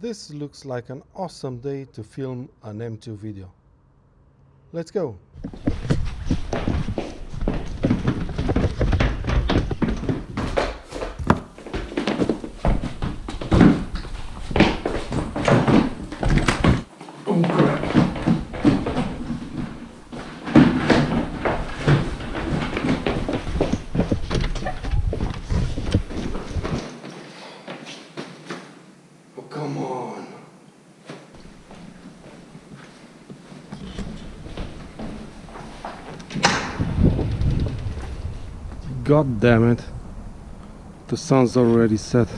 This looks like an awesome day to film an M2 video. Let's go! Come on. God damn it. The sun's already set.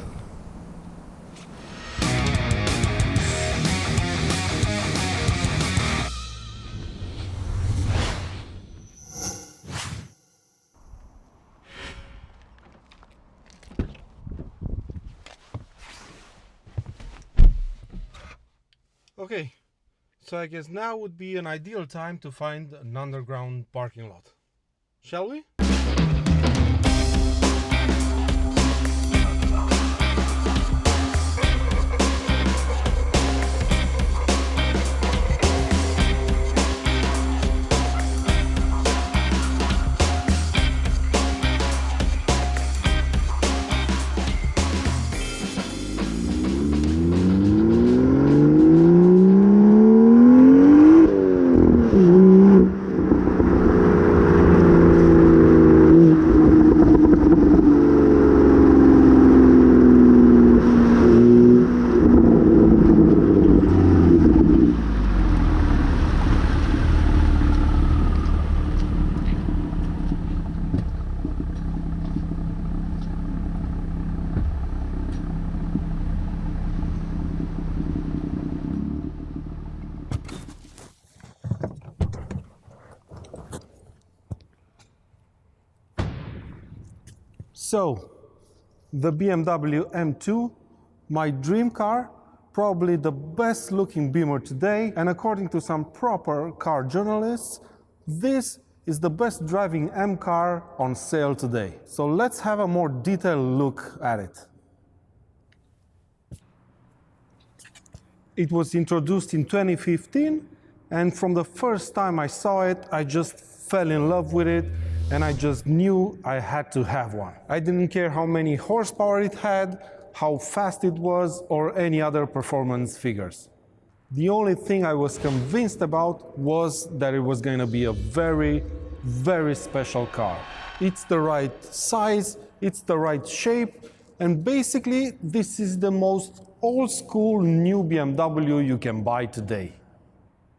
Okay, so I guess now would be an ideal time to find an underground parking lot. Shall we? So, the BMW M2, my dream car, probably the best looking Beamer today, and according to some proper car journalists, this is the best driving M car on sale today. So let's have a more detailed look at it. It was introduced in 2015, and from the first time I saw it, I just fell in love with it. And I just knew I had to have one. I didn't care how many horsepower it had, how fast it was, or any other performance figures. The only thing I was convinced about was that it was going to be a very, very special car. It's the right size, it's the right shape, and basically this is the most old-school new BMW you can buy today.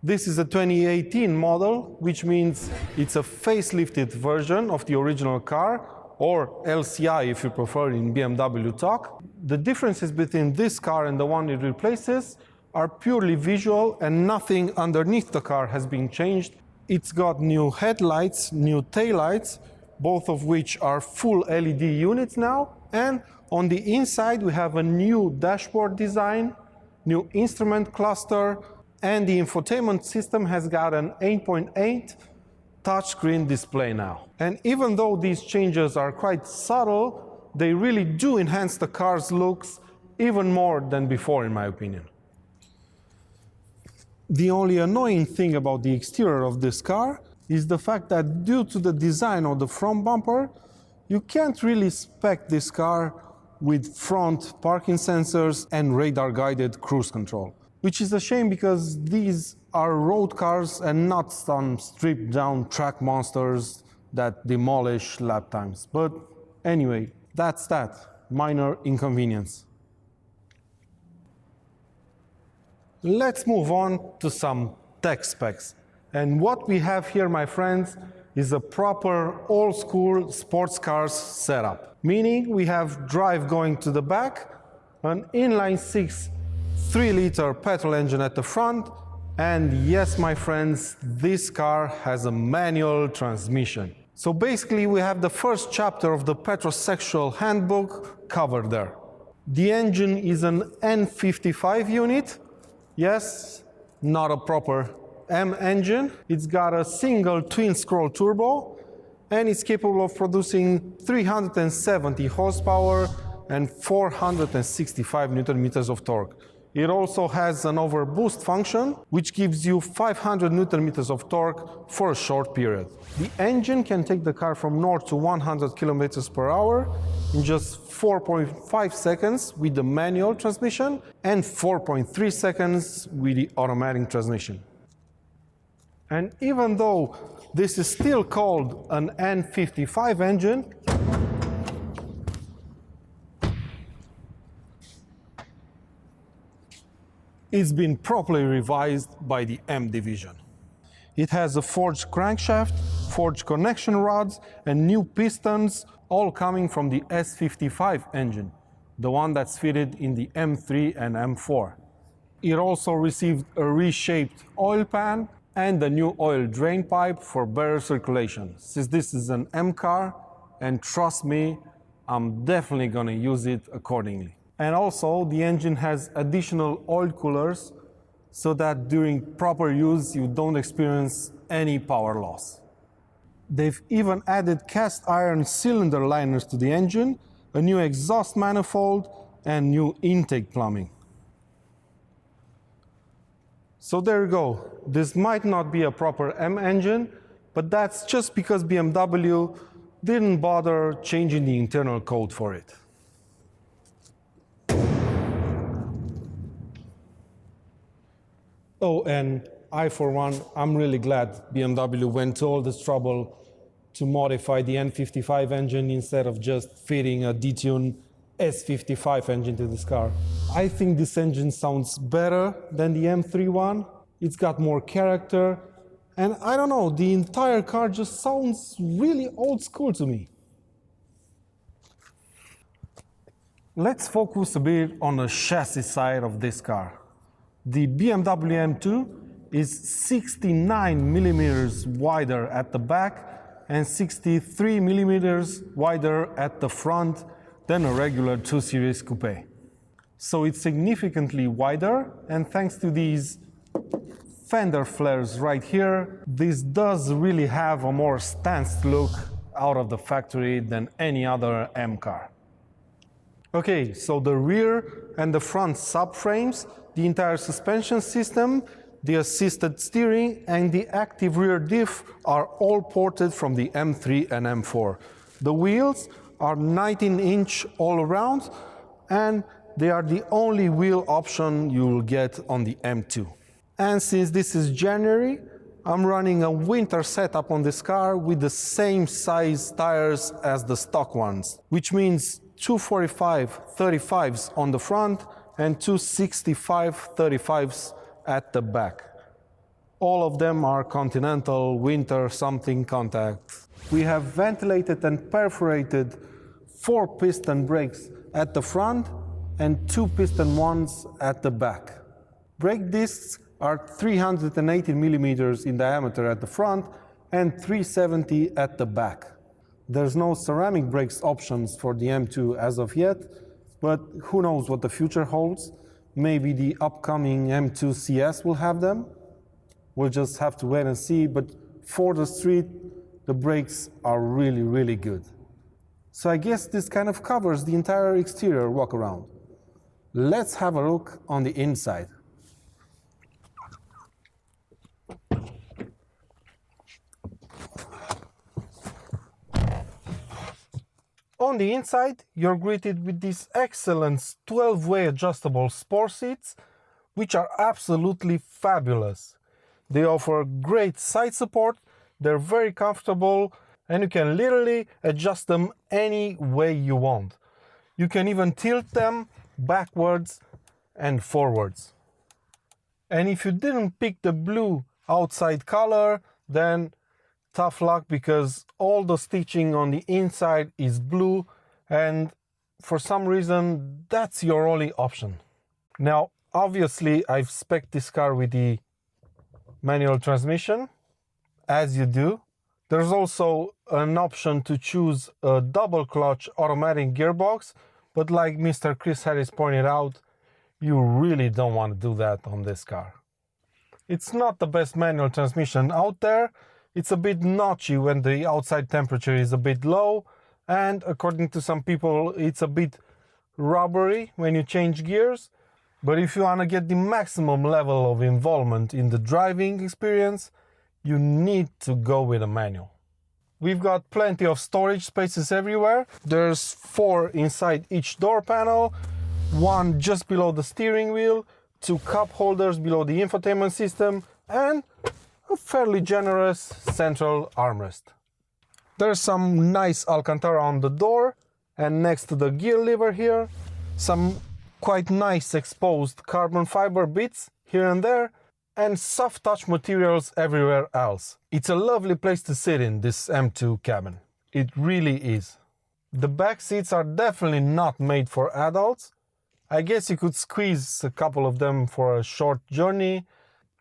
This is a 2018 model, which means it's a facelifted version of the original car, or LCI if you prefer in BMW talk. The differences between this car and the one it replaces are purely visual, and nothing underneath the car has been changed. It's got new headlights, new taillights, both of which are full LED units now, and on the inside we have a new dashboard design, new instrument cluster, and the infotainment system has got an 8.8 touchscreen display now. And even though these changes are quite subtle, they really do enhance the car's looks even more than before, in my opinion. The only annoying thing about the exterior of this car is the fact that due to the design of the front bumper, you can't really spec this car with front parking sensors and radar-guided cruise control. Which is a shame because these are road cars and not some stripped-down track monsters that demolish lap times. But anyway, that's that. Minor inconvenience. Let's move on to some tech specs. And what we have here, my friends, is a proper old-school sports cars setup. Meaning we have drive going to the back, an inline-six 3-liter petrol engine at the front, and yes, my friends, this car has a manual transmission. So basically we have the first chapter of the Petrosexual handbook covered there. The engine is an N55 unit, yes, not a proper M engine. It's got a single twin-scroll turbo, and it's capable of producing 370 horsepower and 465 Nm of torque. It also has an overboost function, which gives you 500 Newton meters of torque for a short period. The engine can take the car from 0 to 100 kilometers per hour in just 4.5 seconds with the manual transmission and 4.3 seconds with the automatic transmission. And even though this is still called an N55 engine, it's been properly revised by the M division. It has a forged crankshaft, forged connection rods, and new pistons, all coming from the S55 engine, the one that's fitted in the M3 and M4. It also received a reshaped oil pan and a new oil drain pipe for better circulation, since this is an M car, and trust me, I'm definitely gonna use it accordingly. And also, the engine has additional oil coolers so that during proper use you don't experience any power loss. They've even added cast iron cylinder liners to the engine, a new exhaust manifold, and new intake plumbing. So there you go. This might not be a proper M engine, but that's just because BMW didn't bother changing the internal code for it. Oh, and I, for one, I'm really glad BMW went to all this trouble to modify the N55 engine instead of just fitting a detuned S55 engine to this car. I think this engine sounds better than the M3 one. It's got more character, and I don't know, the entire car just sounds really old school to me. Let's focus a bit on the chassis side of this car. The BMW M2 is 69 millimeters wider at the back and 63 millimeters wider at the front than a regular 2 Series coupe. So it's significantly wider, and thanks to these fender flares right here, this does really have a more stanced look out of the factory than any other M car. Okay, so the rear and the front subframes, the entire suspension system, the assisted steering, and the active rear diff are all ported from the M3 and M4. The wheels are 19-inch all around, and they are the only wheel option you will get on the M2. And since this is January, I'm running a winter setup on this car with the same size tires as the stock ones, which means 245 35s on the front and 265 35s at the back. All of them are Continental Winter something contact. We have ventilated and perforated 4 piston brakes at the front and 2 piston ones at the back. Brake discs are 380 millimeters in diameter at the front and 370 at the back. There's no ceramic brakes options for the M2 as of yet, but who knows what the future holds. Maybe the upcoming M2 CS will have them. We'll just have to wait and see, but for the street, the brakes are really, really good. So I guess this kind of covers the entire exterior walk-around. Let's have a look on the inside. On the inside, you're greeted with these excellent 12-way adjustable sport seats, which are absolutely fabulous. They offer great side support, they're very comfortable, and you can literally adjust them any way you want. You can even tilt them backwards and forwards. And if you didn't pick the blue outside color, then tough luck, because all the stitching on the inside is blue, and for some reason that's your only option. Now obviously I've spec'd this car with the manual transmission, as you do. There's also an option to choose a double clutch automatic gearbox, but like Mr. Chris Harris pointed out, you really don't want to do that on this car. It's not the best manual transmission out there. It's a bit notchy when the outside temperature is a bit low, and according to some people, it's a bit rubbery when you change gears. But if you want to get the maximum level of involvement in the driving experience, you need to go with a manual. We've got plenty of storage spaces everywhere. There's 4 inside each door panel, 1 just below the steering wheel, 2 cup holders below the infotainment system, and a fairly generous central armrest. There's some nice Alcantara on the door, and next to the gear lever here, some quite nice exposed carbon fiber bits here and there, and soft touch materials everywhere else. It's a lovely place to sit in, this M2 cabin. It really is. The back seats are definitely not made for adults. I guess you could squeeze a couple of them for a short journey,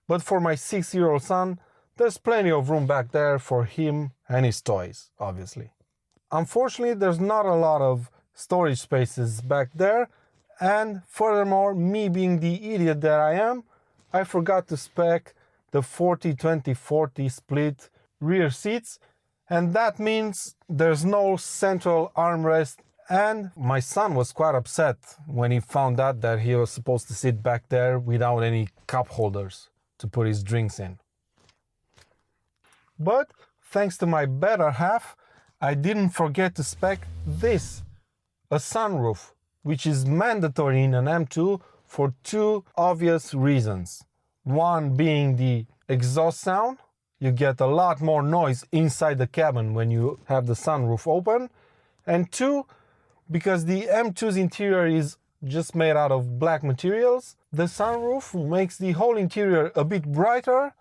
but for my 6-year-old son, there's plenty of room back there for him and his toys, obviously. Unfortunately, there's not a lot of storage spaces back there, and furthermore, me being the idiot that I am, I forgot to spec the 40-20-40 split rear seats, and that means there's no central armrest, and my son was quite upset when he found out that he was supposed to sit back there without any cup holders to put his drinks in. But thanks to my better half, I didn't forget to spec this, a sunroof, which is mandatory in an M2 for 2 obvious reasons. One being the exhaust sound. You get a lot more noise inside the cabin when you have the sunroof open. And 2, because the M2's interior is just made out of black materials, the sunroof makes the whole interior a bit brighter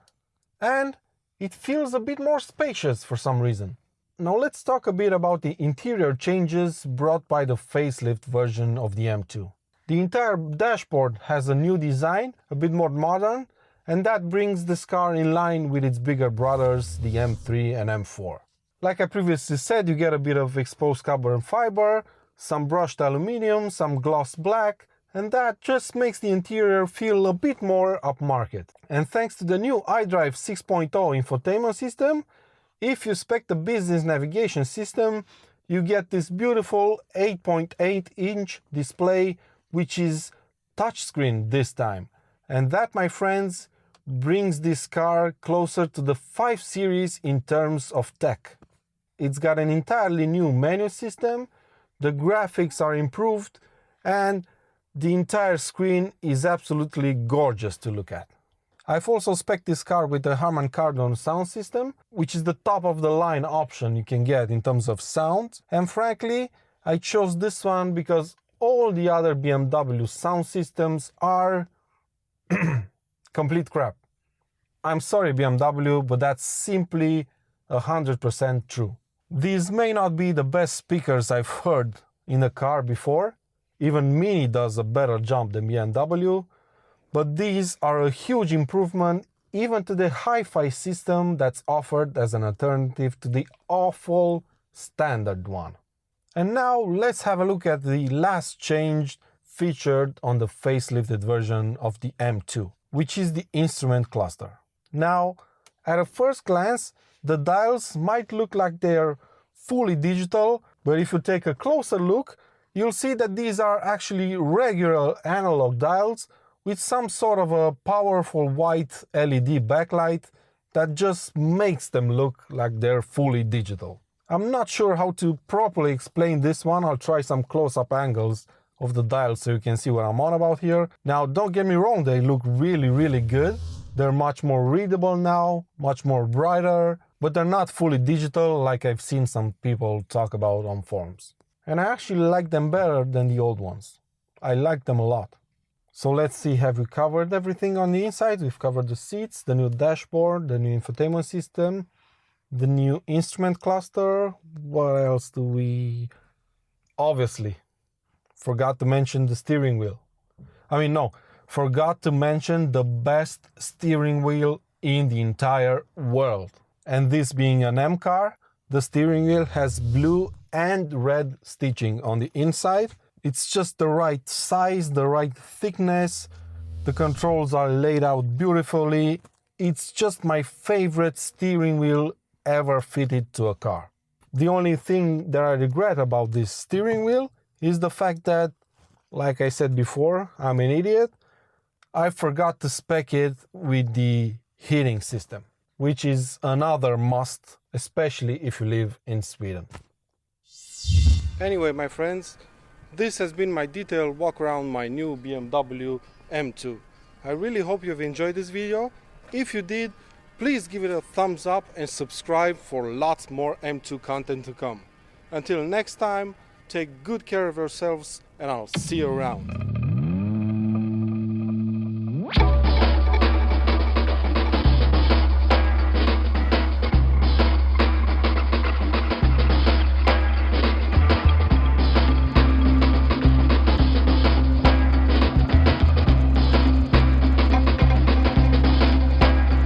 and it feels a bit more spacious for some reason. Now let's talk a bit about the interior changes brought by the facelift version of the M2. The entire dashboard has a new design, a bit more modern, and that brings this car in line with its bigger brothers, the M3 and M4. Like I previously said, you get a bit of exposed carbon fiber, some brushed aluminum, some gloss black, and that just makes the interior feel a bit more upmarket. And thanks to the new iDrive 6.0 infotainment system, if you spec the business navigation system, you get this beautiful 8.8-inch display, which is touchscreen this time. And that, my friends, brings this car closer to the 5 Series in terms of tech. It's got an entirely new menu system, the graphics are improved, and the entire screen is absolutely gorgeous to look at. I've also spec'd this car with the Harman Kardon sound system, which is the top of the line option you can get in terms of sound. And frankly, I chose this one because all the other BMW sound systems are complete crap. I'm sorry BMW, but that's simply 100% true. These may not be the best speakers I've heard in a car before. Even Mini does a better job than BMW. But these are a huge improvement even to the hi-fi system that's offered as an alternative to the awful standard one. And now let's have a look at the last change featured on the facelifted version of the M2, which is the instrument cluster. Now, at a first glance, the dials might look like they're fully digital, but if you take a closer look, you'll see that these are actually regular analog dials with some sort of a powerful white LED backlight that just makes them look like they're fully digital. I'm not sure how to properly explain this one. I'll try some close-up angles of the dials so you can see what I'm on about here. Now, don't get me wrong, they look really good. They're much more readable now, much more brighter, but they're not fully digital like I've seen some people talk about on forums. And I actually like them better than the old ones. I like them a lot. So let's see, have we covered everything on the inside? We've covered the seats, the new dashboard, the new infotainment system, the new instrument cluster. What else do we... Obviously, forgot to mention the steering wheel. Forgot to mention the best steering wheel in the entire world. And this being an M car, the steering wheel has blue and red stitching on the inside. It's just the right size, the right thickness. The controls are laid out beautifully. It's just my favorite steering wheel ever fitted to a car. The only thing that I regret about this steering wheel is the fact that, like I said before, I'm an idiot. I forgot to spec it with the heating system, which is another must, especially if you live in Sweden. Anyway, my friends, this has been my detailed walk around my new BMW M2. I really hope you've enjoyed this video. If you did, please give it a thumbs up and subscribe for lots more M2 content to come. Until next time, take good care of yourselves and I'll see you around.